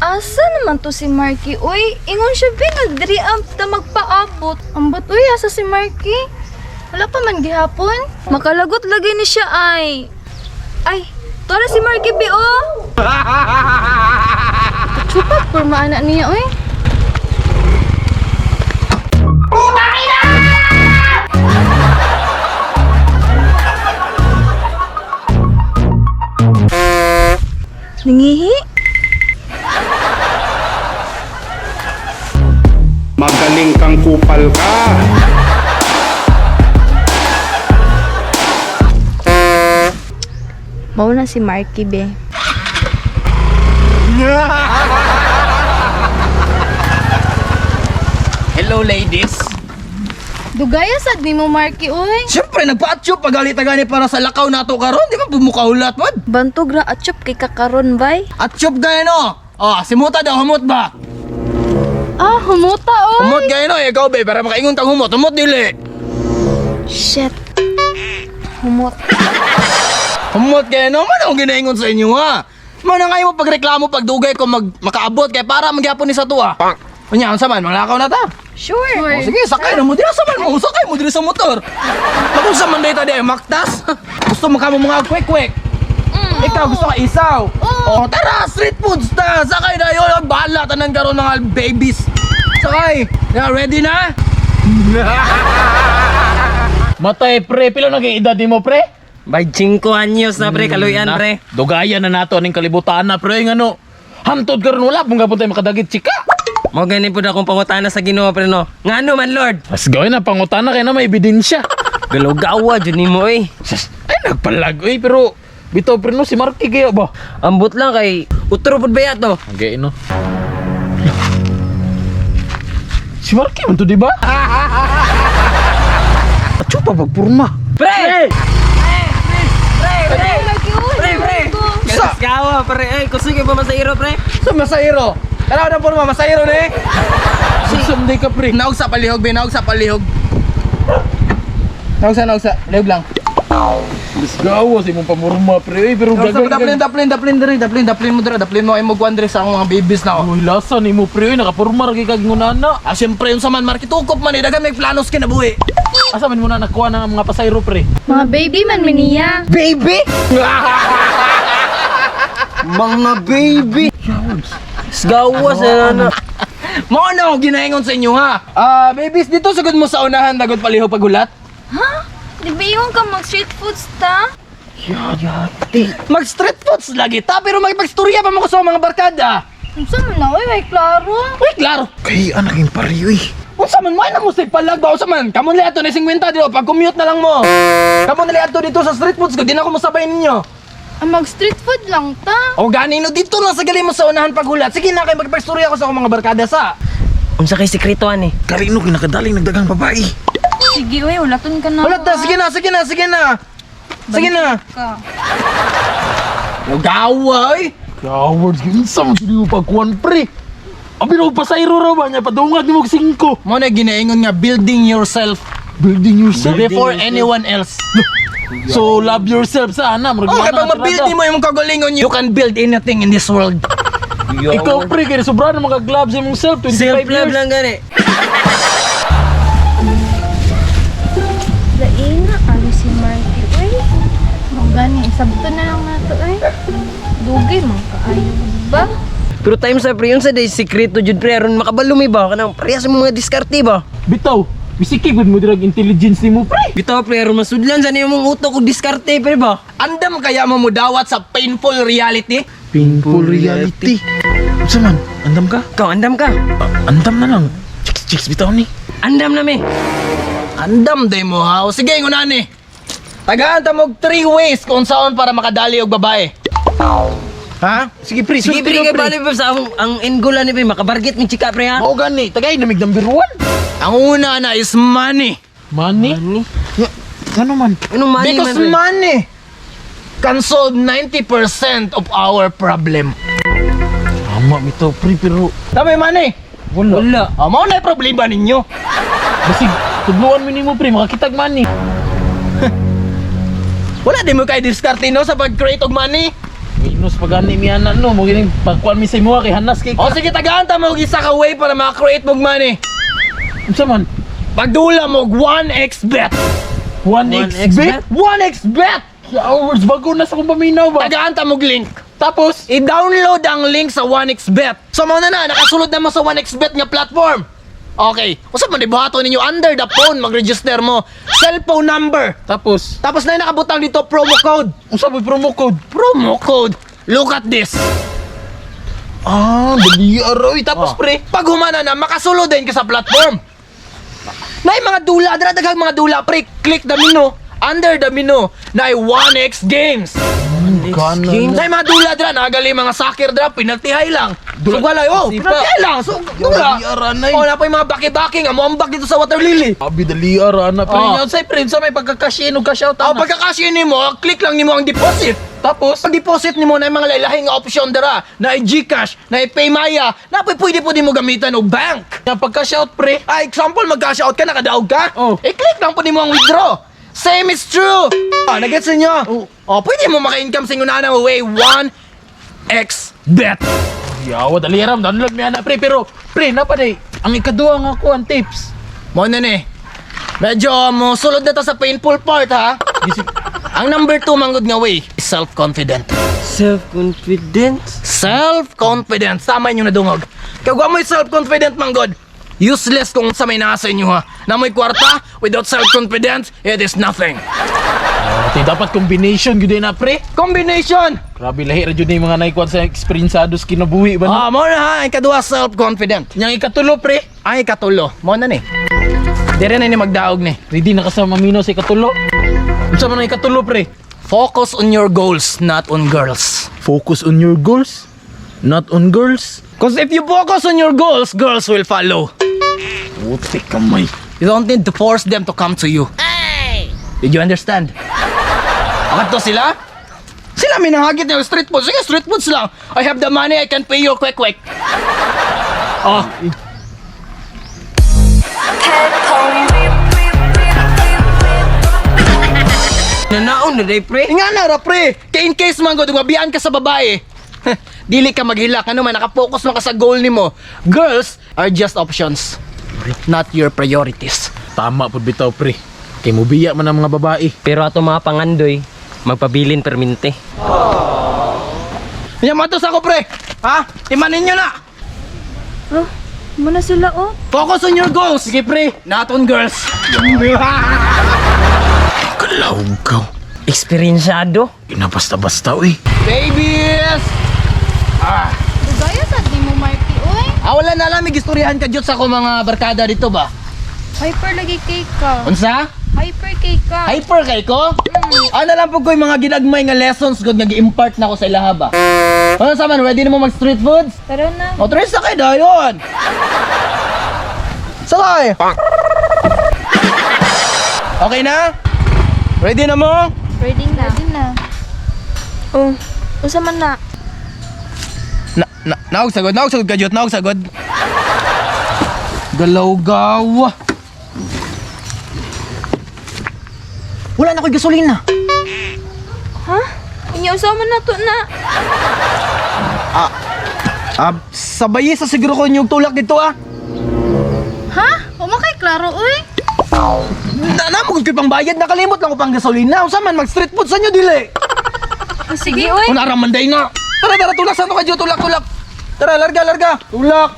Asa naman to si Marky? Uy, ingon siya diri ta magpaabot. Ambot uy, asa si Marky? Wala pa man gihapon. Makalagot lagi ni siya ay. Ay, tara si Marky bi oh. Chupat porma anak niya uy. Nangihi? Magaling kang kupal ka. Mauna si Marky be. Hello ladies. Dugaya sad nimo Marky uy. Siyempre nagpa-atsyop pagali-tagani para sa lakaw nato karon, di ba bumukaulat man? Bantog ra atsyop kay kakaron bay. Atsyop gaya no. Oh, simuta daw humot ba? Ah, humuta oy. Humot gaya no, ikaw be para makaingon kang humot, humot dili. Shit. Humot. Humot gaya no, man ang ginaingon sa inyo ha. Man nga mo pagreklamo pagdugay ko makaabot kay para magyapon ni sa tuwa. Unya, unsa man, malakaw na ta? Sure. Oh, sige, sakay na mo dira sa man mo, sakay mo dira sa motor. Magunsa man dito di, maktas. Gusto mo kamo mga quick. Ikaw gusto ka isaw. Oh, tara, street foods ta. Sakay na yun, bahala tanan karon mga babies. Sakay. Yeah, ready na? Matay pre, pila nag-iedad mo pre? By 5 anyos na pre, kaluyan pre. Dugayan na nato aning kalibutan na pre, ngano. Hantod karon wala pong gapon tayo makadagit chika. Mo gani pud akong pangutana sa Ginoo pre no. Ngano man Lord? Mas gawin na pangutana kay na may ebidensya. Galugawa jud nimo eh. Sus, ay nagpalag pero bitaw pre no si Marky kayo ba? Ambot lang kay utro pud ba yato? Okay no. Si Marky man to di ba? Atyo pa pagpurma. Pre! Pre. Gawa pre, ay kusige pa masairo pre. Sa masairo. Tara na po masairo ni. Sunday ka pre. Naog sa palihog, binaog sa palihog. Naog sa, lihog lang. Mas gawa si mong pamurma pre, pero Daplin mo ay mo guandre sa akong mga babies na. Uy, lasa ni mo pre, nakapurma ragi kag ngunana. Ah, siyempre yung sa man market ukop man dagan may planos kinabuhi. Asa man mo na nakuha ng mga pasayro pre? Mga baby man miniya. Baby? Mga baby. Gawa sa na. Mo na ako ginaingon sa inyo ha. Ah, babies dito sugod mo sa unahan dagot palihog pagulat. Ha? Di ba yung ka mag street foods ta? Mag street foods lagi ta pero makipagstorya pa mo ko sa mga barkada. Unsa man na oy, way klaro. Uy, klaro. Kay anak yung pariyo eh. Unsa man mo na mo palag ba unsa man? Kamo nila ato ni 50 dito pag commute na lang mo. Kamo nila ato dito sa street foods ko di na ako mosabay ninyo. Mag street food lang ta. O ganino dito lang sa gali mo sa unahan pagulat. Sige na kay makipagstorya ko sa akong mga barkada sa. Unsa kay sekretuan eh? Karino kinakadaling nagdagang babae. Sige oy, ulaton ka na. Ulat na, sige na. Sige na. Ka. Gawa eh. Cowards, ginsa mo sila yung pagkuhan pre. Abi na pasayro raw ba niya, padungag ni mo 5. Mo na ginaingon nga building yourself Building yourself. before anyone else. So love yourself sana. Oh, kaya pag ma-build mo yung kagalingon, you can build anything in this world. Ikaw pre, kaya sobra na mga gloves yung self, 25 Self-love years. lang gani. Laina ano si Marky oy. Gani sabto na lang nato oy. Dugay man kaayo ba? Pero times na pre, yun sa day sekreto jud pre aron makabalumi ba kanang parehas sa mga diskarte ba? Bitaw, bisiki gud mo dirag intelligence nimo pre. Bitaw pre aron masudlan sa nimong utok og diskarte pre ba? Andam kaya mo mudawat sa painful reality? Painful reality. Unsa man? Andam ka? Ikaw andam ka. Andam na lang. Chicks bitaw ni. Andam na me. Andam day mo ha. O sige, ngunan ni. Tagaan ta mo 3 ways kung saan para makadali og babae. Ha? Sige pre, Sige pre kay bali pa sa ang end goal ni pre makabarget mi chika pre ha. Mao gani, tagay namig number 1. Ang una na is money. Money? Ani? Ano man? Anong money Because man pre? money can solve 90% of our problem. Tama bitaw pre, pero Tama yung money. Wala. Mao na yung problema ninyo. basig tudluan mo nimo pre, makakitag money. Wala din mo kay diskarte no sa pag-create og money. Nus pagani mi ana no mo gining pagkuan mi sa imo kay hanas kay. O sige, tagaan ta mo og isa ka way para maka-create mong money. Unsa man? Pagdula mo og 1xbet. 1xbet. 1xbet. Hours bago na sa kong paminaw ba? Tagaan ta mo og link. Tapos I-download ang link sa 1xbet. So mo na nakasulod na mo sa 1xbet nga platform. Okay. Usa man ibuhaton ninyo under the phone mag-register mo. Cellphone number. tapos Tapos na nakabutang dito promo code. unsa may promo code? Promo code. Look at this. Dali aroy tapos pre. Pag humana na, makasulod din ka sa platform. Na mga dula, daghang mga dula, pre. Click the menu. Under the menu, na 1x games. Games. Na mga dula dra, nagali mga soccer dra, pinaltihay lang. Dula- Sugalay, Sipa. pinaltihay lang. So, dula. Dali aranay. O, na pa yung mga baki-baki nga, muambak dito sa water lily. Abi dali ara na pre. Oh. Nya say pre sa may pagka-cash-in ug cash out O, na. pagkakasya ni mo, click lang ni mo ang deposit. Tapos Pag deposit ni mo na yung mga lailahing nga option dara, na Gcash, na Paymaya, na pwede po di mo gamitan og bank. nya pagka-cash out pre. Example, mag-cash out ka, nakadaog ka. Oh. I-click lang po ni mo ang withdraw. Same is true. Nag-gets ninyo? Pwede mo maka-income sa inyo na way 1xbet. Yawa dali aram download mi ana pre pero pre na pa day ang ikaduha nga kuan tips. Mo na ni. Medyo mo sulod na ta sa painful part ha. Ang number 2 manggod nga way, self-confident. Self-confidence? Self-confidence. Tama inyo nadungog. Kaya mo self-confident manggod. Useless kung sa may nasa inyo ha. Na may kwarta, without self-confidence, it is nothing. Ati dapat combination gyud na pre. Combination! Grabe lahi ra jud ni mga naikuan sa experienceados kinabuhi ba no? Mo na ha, ang kaduha self-confident. Yang ikatulo pre. Ay, katulo. Mo na ni. Dire na ni magdaog ni. Ready na ka sa mamino sa ikatulo. Unsa man ang ikatulo pre? Focus on your goals, not on girls. Focus on your goals, not on girls. Because if you focus on your goals, girls will follow. Puti kamay. You don't need to force them to come to you. Did you understand? Angat to sila? Sila minahagit na yung street food. Sige, street foods lang. I have the money, I can pay you quick. Oh, Nanaon na day pre? nga na, pre. Kaya in case man, mabiyaan ka sa babae, dili ka maghilak. Ano man, nakapokus man ka sa goal ni mo. Girls are just options, not your priorities. Tama pud bitaw pre. Kay mobiya man ang mga babae. Pero ato mga pangandoy, magpabilin perminte. Yamatos ako, pre. Ha? Imanin nyo na. Muna sila, oh. Focus on your goals. Sige, pre. Not on girls. Kalawgaw. Eksperyensado. Inabasta-basta uy. Babies! Gaya sa di mo, Marky, uy. Wala na alam, may gistoryahan ka dyan sa ko mga barkada dito ba? Hyper lagi cake ka. Unsa? Hyper cake ka. Hyper kay ko? Ano lang po ko yung mga ginagmay nga lessons good nga gi-impart na ko sa ilaha ba? Ano sa man, ready na mo mag street foods? Tara na. O, tres na kayo dayon! Sakay! Okay na? Ready na mo? Ready na. Ready na. Oh, usa man na. Naog sagod ka Jot, naog sagod. Galaw-gaw. Wala na ko'y gasolina. Ha? Inya usa man na to na. Sabayi sa siguro ko yung tulak dito ah. Ha? Umakay klaro, uy. Namugod ko pang bayad, nakalimot lang ko pang gasolina. Usa man, mag-street food sa inyo, dili. Sige, uy. Kung naramanday nga. Tara, tulak sa ano ka, Jot, tulak. Tara, larga. Tulak.